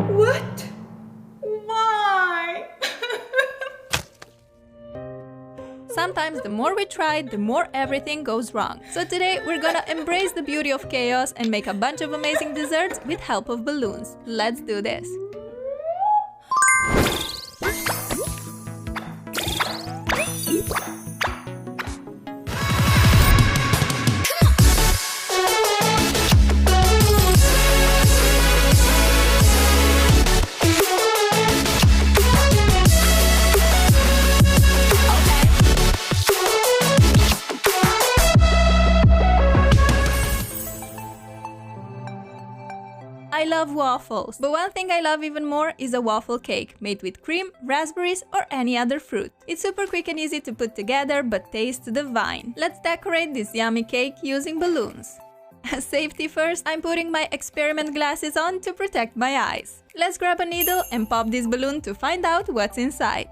What? Why? Sometimes the more we try, the more everything goes wrong. So today we're gonna embrace the beauty of chaos and make a bunch of amazing desserts with help of balloons. Let's do this! I love waffles, but one thing I love even more is a waffle cake made with cream, raspberries, or any other fruit. It's super quick and easy to put together, but tastes divine. Let's decorate this yummy cake using balloons. Safety first, I'm putting my experiment glasses on to protect my eyes. Let's grab a needle and pop this balloon to find out what's inside.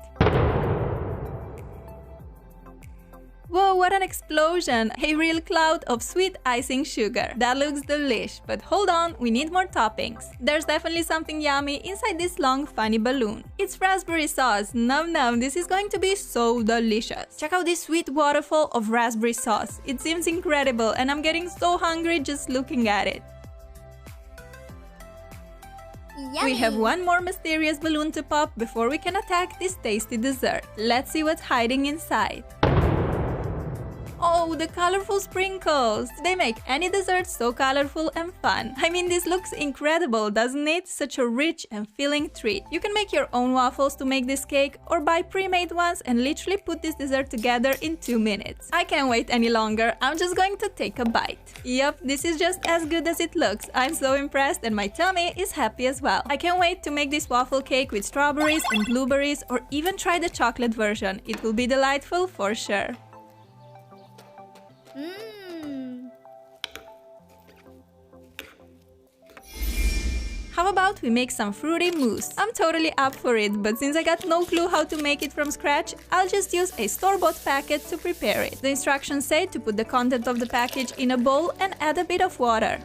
Whoa, what an explosion! A real cloud of sweet icing sugar. That looks delish, but hold on, we need more toppings. There's definitely something yummy inside this long, funny balloon. It's raspberry sauce. Num num, this is going to be so delicious. Check out this sweet waterfall of raspberry sauce. It seems incredible and I'm getting so hungry just looking at it. Yummy. We have one more mysterious balloon to pop before we can attack this tasty dessert. Let's see what's hiding inside. Oh, the colorful sprinkles! They make any dessert so colorful and fun. I mean, this looks incredible, doesn't it? Such a rich and filling treat. You can make your own waffles to make this cake or buy pre-made ones and literally put this dessert together in 2 minutes. I can't wait any longer. I'm just going to take a bite. Yup, this is just as good as it looks. I'm so impressed and my tummy is happy as well. I can't wait to make this waffle cake with strawberries and blueberries or even try the chocolate version. It will be delightful for sure. How about we make some fruity mousse? I'm totally up for it, but since I got no clue how to make it from scratch, I'll just use a store-bought packet to prepare it. The instructions say to put the content of the package in a bowl and add a bit of water.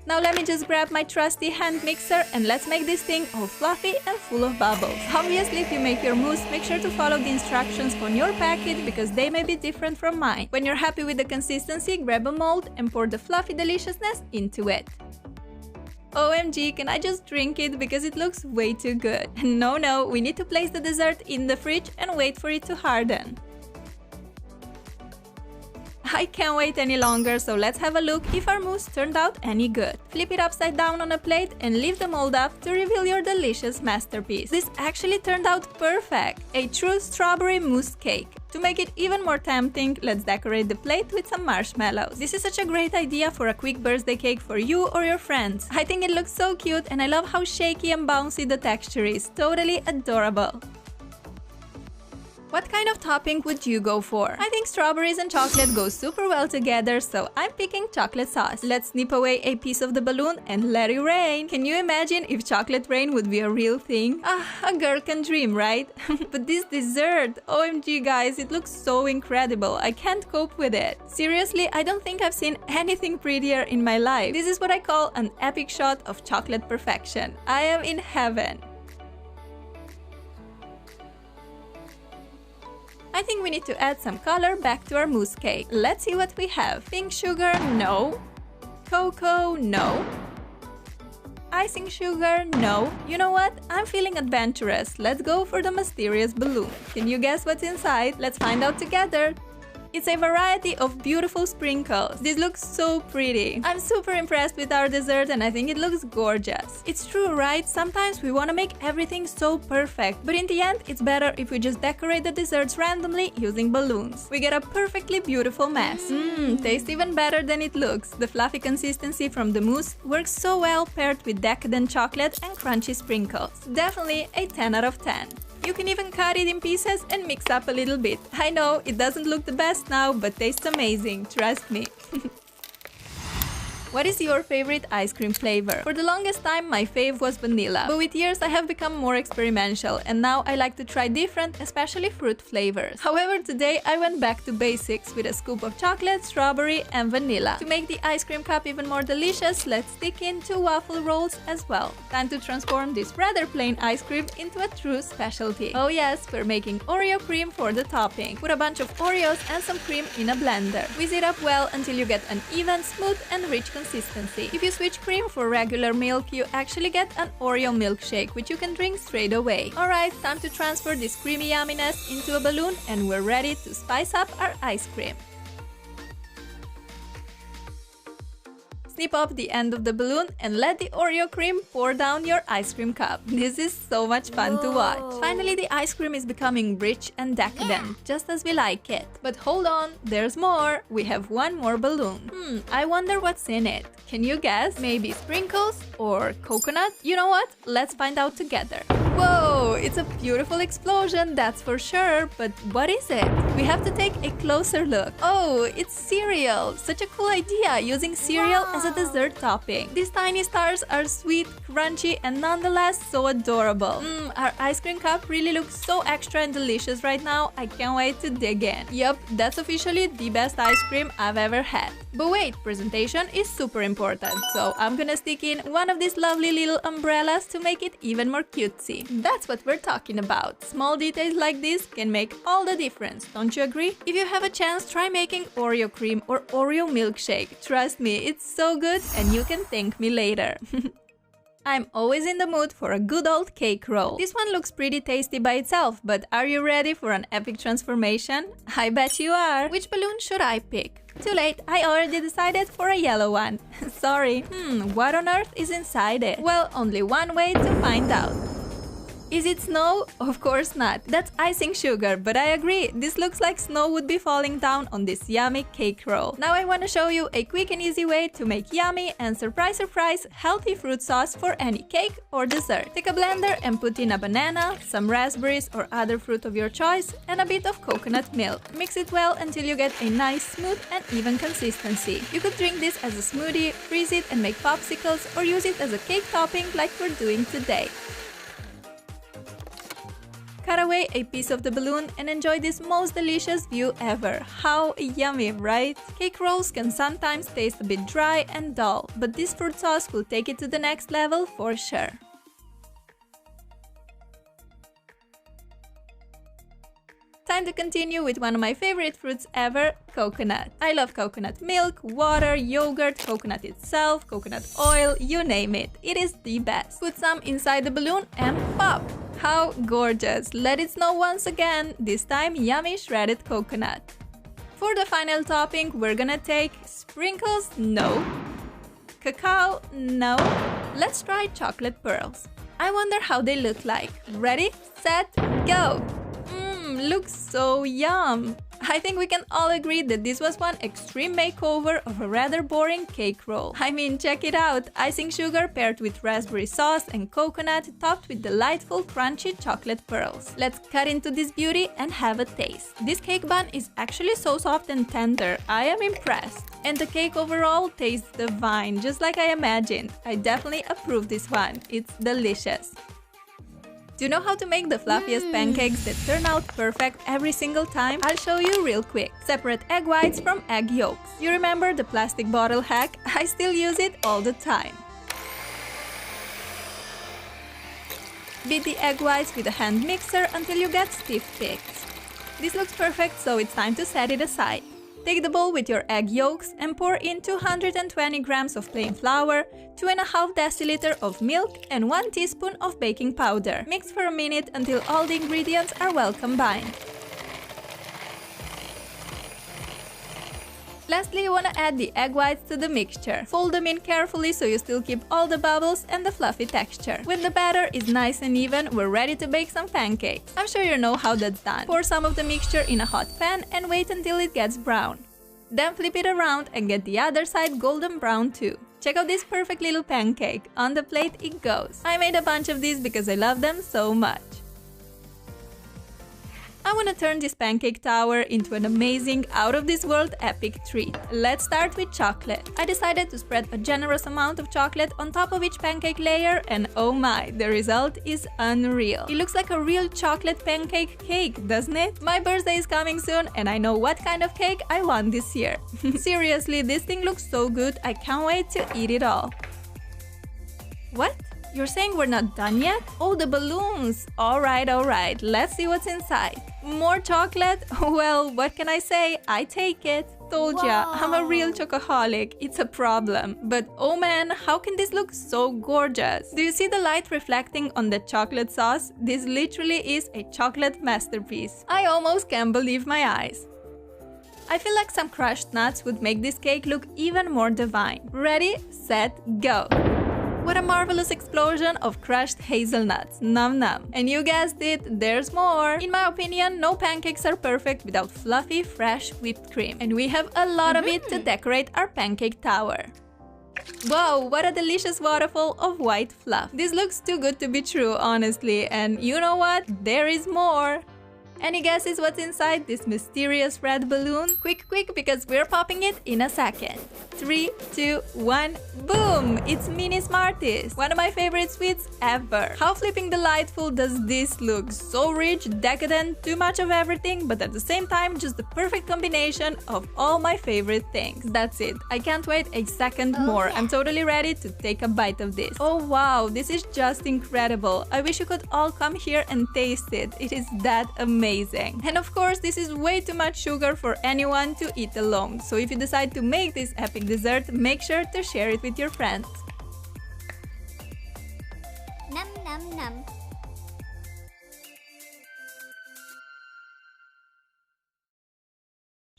Now let me just grab my trusty hand mixer and let's make this thing all fluffy and full of bubbles. Obviously, if you make your mousse, make sure to follow the instructions on your packet because they may be different from mine. When you're happy with the consistency, grab a mold and pour the fluffy deliciousness into it. OMG, can I just drink it because it looks way too good? No, we need to place the dessert in the fridge and wait for it to harden. I can't wait any longer, so let's have a look if our mousse turned out any good. Flip it upside down on a plate and leave the mold up to reveal your delicious masterpiece. This actually turned out perfect! A true strawberry mousse cake. To make it even more tempting, let's decorate the plate with some marshmallows. This is such a great idea for a quick birthday cake for you or your friends. I think it looks so cute and I love how shaky and bouncy the texture is. Totally adorable. What kind of topping would you go for? I think strawberries and chocolate go super well together, so I'm picking chocolate sauce. Let's snip away a piece of the balloon and let it rain. Can you imagine if chocolate rain would be a real thing? A girl can dream, right? But this dessert, OMG guys, it looks so incredible. I can't cope with it. Seriously, I don't think I've seen anything prettier in my life. This is what I call an epic shot of chocolate perfection. I am in heaven. I think we need to add some color back to our mousse cake. Let's see what we have. Pink sugar, no. Cocoa, no. Icing sugar, no. You know what? I'm feeling adventurous. Let's go for the mysterious balloon. Can you guess what's inside? Let's find out together. It's a variety of beautiful sprinkles. This looks so pretty. I'm super impressed with our dessert and I think it looks gorgeous. It's true, right? Sometimes we want to make everything so perfect, but in the end it's better if we just decorate the desserts randomly using balloons. We get a perfectly beautiful mess. Tastes even better than it looks. The fluffy consistency from the mousse works so well paired with decadent chocolate and crunchy sprinkles. Definitely a 10 out of 10. You can even cut it in pieces and mix up a little bit. I know, it doesn't look the best now, but tastes amazing, trust me. What is your favorite ice cream flavor? For the longest time, my fave was vanilla, but with years I have become more experimental and now I like to try different, especially fruit flavors. However, today I went back to basics with a scoop of chocolate, strawberry and vanilla. To make the ice cream cup even more delicious, let's stick in 2 waffle rolls as well. Time to transform this rather plain ice cream into a true specialty. Oh yes, we're making Oreo cream for the topping. Put a bunch of Oreos and some cream in a blender. Whisk it up well until you get an even, smooth and rich consistency. If you switch cream for regular milk, you actually get an Oreo milkshake, which you can drink straight away. Alright, time to transfer this creamy yumminess into a balloon and we're ready to spice up our ice cream. Snip off the end of the balloon and let the Oreo cream pour down your ice cream cup. This is so much fun to watch. Finally, the ice cream is becoming rich and decadent, just as we like it. But hold on, there's more! We have one more balloon. I wonder what's in it. Can you guess? Maybe sprinkles or coconut? You know what? Let's find out together. Whoa, it's a beautiful explosion, that's for sure, but what is it? We have to take a closer look. Oh, it's cereal! Such a cool idea, using cereal as a dessert topping. These tiny stars are sweet, crunchy, and nonetheless so adorable. Our ice cream cup really looks so extra and delicious right now, I can't wait to dig in. Yup, that's officially the best ice cream I've ever had. But wait, presentation is super important, so I'm gonna stick in one of these lovely little umbrellas to make it even more cutesy. That's what we're talking about. Small details like this can make all the difference, don't you agree? If you have a chance, try making Oreo cream or Oreo milkshake. Trust me, it's so good and you can thank me later. I'm always in the mood for a good old cake roll. This one looks pretty tasty by itself, but are you ready for an epic transformation? I bet you are! Which balloon should I pick? Too late, I already decided for a yellow one. Sorry. What on earth is inside it? Well, only one way to find out. Is it snow? Of course not. That's icing sugar, but I agree, this looks like snow would be falling down on this yummy cake roll. Now I want to show you a quick and easy way to make yummy and surprise, healthy fruit sauce for any cake or dessert. Take a blender and put in a banana, some raspberries or other fruit of your choice, and a bit of coconut milk. Mix it well until you get a nice, smooth and even consistency. You could drink this as a smoothie, freeze it and make popsicles, or use it as a cake topping like we're doing today. Cut away a piece of the balloon and enjoy this most delicious view ever. How yummy, right? Cake rolls can sometimes taste a bit dry and dull, but this fruit sauce will take it to the next level for sure. Time to continue with one of my favorite fruits ever, coconut. I love coconut milk, water, yogurt, coconut itself, coconut oil, you name it. It is the best. Put some inside the balloon and pop! How gorgeous! Let it snow once again, this time yummy shredded coconut. For the final topping, we're gonna take sprinkles, no. Cacao, no. Let's try chocolate pearls. I wonder how they look like. Ready, set, go! Looks so yum! I think we can all agree that this was one extreme makeover of a rather boring cake roll. I mean, check it out! Icing sugar paired with raspberry sauce and coconut topped with delightful crunchy chocolate pearls. Let's cut into this beauty and have a taste. This cake bun is actually so soft and tender, I am impressed. And the cake overall tastes divine, just like I imagined. I definitely approve this one, it's delicious. Do you know how to make the fluffiest pancakes that turn out perfect every single time? I'll show you real quick. Separate egg whites from egg yolks. You remember the plastic bottle hack? I still use it all the time. Beat the egg whites with a hand mixer until you get stiff peaks. This looks perfect, so it's time to set it aside. Take the bowl with your egg yolks and pour in 220 grams of plain flour, 2.5 deciliter of milk and 1 teaspoon of baking powder. Mix for a minute until all the ingredients are well combined. Lastly, you want to add the egg whites to the mixture. Fold them in carefully so you still keep all the bubbles and the fluffy texture. When the batter is nice and even, we're ready to bake some pancakes. I'm sure you know how that's done. Pour some of the mixture in a hot pan and wait until it gets brown. Then flip it around and get the other side golden brown too. Check out this perfect little pancake. On the plate it goes. I made a bunch of these because I love them so much. I want to turn this pancake tower into an amazing, out-of-this-world epic treat. Let's start with chocolate. I decided to spread a generous amount of chocolate on top of each pancake layer, and oh my, the result is unreal. It looks like a real chocolate pancake cake, doesn't it? My birthday is coming soon and I know what kind of cake I want this year. Seriously, this thing looks so good, I can't wait to eat it all. What? You're saying we're not done yet? Oh, the balloons! Alright, let's see what's inside. More chocolate? Well, what can I say? I take it. Told ya, I'm a real chocoholic. It's a problem. But oh man, how can this look so gorgeous? Do you see the light reflecting on the chocolate sauce? This literally is a chocolate masterpiece. I almost can't believe my eyes. I feel like some crushed nuts would make this cake look even more divine. Ready, set, go! What a marvelous explosion of crushed hazelnuts. Num num. And you guessed it, there's more. In my opinion, no pancakes are perfect without fluffy, fresh whipped cream. And we have a lot of it to decorate our pancake tower. Wow, what a delicious waterfall of white fluff. This looks too good to be true, honestly. And you know what? There is more. Any guesses what's inside this mysterious red balloon? Quick, because we're popping it in a second. 3, 2, 1, boom! It's Mini Smarties, one of my favorite sweets ever. How flipping delightful does this look? So rich, decadent, too much of everything, but at the same time, just the perfect combination of all my favorite things. That's it. I can't wait a second more. I'm totally ready to take a bite of this. Oh wow, this is just incredible. I wish you could all come here and taste it. It is that amazing. And of course, this is way too much sugar for anyone to eat alone. So if you decide to make this epic dessert, make sure to share it with your friends. Num num num.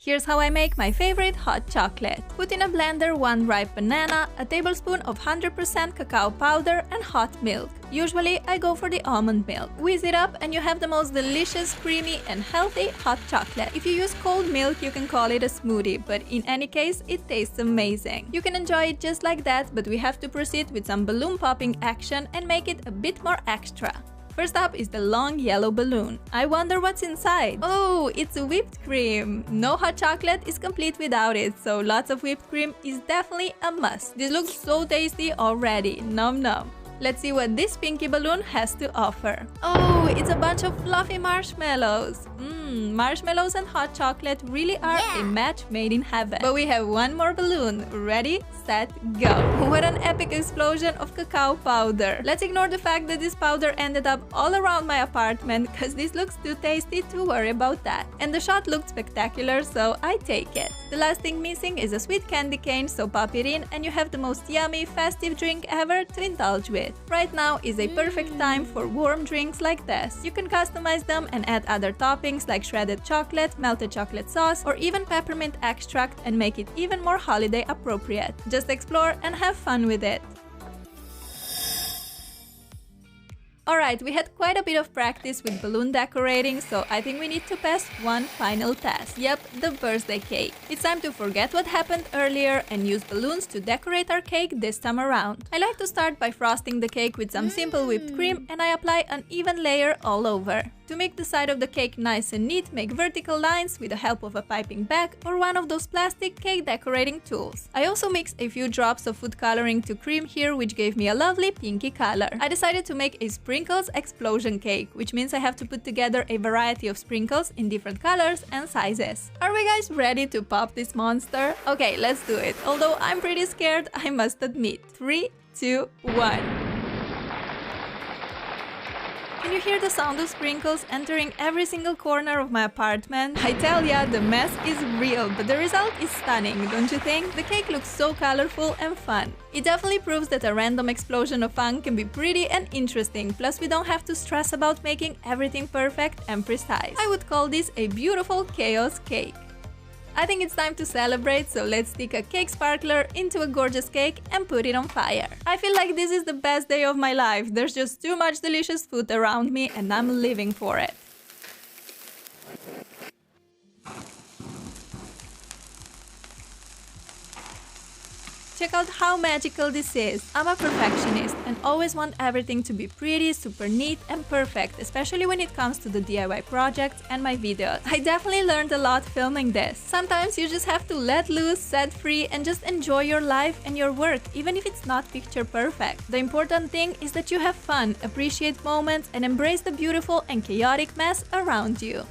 Here's how I make my favorite hot chocolate. Put in a blender 1 ripe banana, a tablespoon of 100% cacao powder and hot milk. Usually I go for the almond milk. Whiz it up and you have the most delicious, creamy and healthy hot chocolate. If you use cold milk, you can call it a smoothie, but in any case, it tastes amazing. You can enjoy it just like that, but we have to proceed with some balloon popping action and make it a bit more extra. First up is the long yellow balloon. I wonder what's inside. Oh, it's whipped cream. No hot chocolate is complete without it, so lots of whipped cream is definitely a must. This looks so tasty already. Nom nom. Let's see what this pinky balloon has to offer. Oh, it's a bunch of fluffy marshmallows. Marshmallows and hot chocolate really are a match made in heaven. But we have one more balloon. Ready, set, go. What an epic explosion of cacao powder. Let's ignore the fact that this powder ended up all around my apartment because this looks too tasty to worry about that. And the shot looked spectacular, so I take it. The last thing missing is a sweet candy cane, so pop it in and you have the most yummy, festive drink ever to indulge with. Right now is a perfect time for warm drinks like this. You can customize them and add other toppings like shredded chocolate, melted chocolate sauce, or even peppermint extract and make it even more holiday appropriate. Just explore and have fun with it. Alright, we had quite a bit of practice with balloon decorating, so I think we need to pass one final test. Yep, the birthday cake. It's time to forget what happened earlier and use balloons to decorate our cake this time around. I like to start by frosting the cake with some simple whipped cream and I apply an even layer all over. To make the side of the cake nice and neat, make vertical lines with the help of a piping bag or one of those plastic cake decorating tools. I also mixed a few drops of food coloring to cream here, which gave me a lovely pinky color. I decided to make a sprinkles explosion cake, which means I have to put together a variety of sprinkles in different colors and sizes. Are we guys ready to pop this monster? Okay, let's do it. Although I'm pretty scared, I must admit. 3, 2, 1. Can you hear the sound of sprinkles entering every single corner of my apartment? I tell ya, the mess is real, but the result is stunning, don't you think? The cake looks so colorful and fun. It definitely proves that a random explosion of fun can be pretty and interesting, plus we don't have to stress about making everything perfect and precise. I would call this a beautiful chaos cake. I think it's time to celebrate, so let's stick a cake sparkler into a gorgeous cake and put it on fire. I feel like this is the best day of my life. There's just too much delicious food around me and I'm living for it. Check out how magical this is. I'm a perfectionist and always want everything to be pretty, super neat and perfect, especially when it comes to the DIY projects and my videos. I definitely learned a lot filming this. Sometimes you just have to let loose, set free and just enjoy your life and your work, even if it's not picture perfect. The important thing is that you have fun, appreciate moments and embrace the beautiful and chaotic mess around you.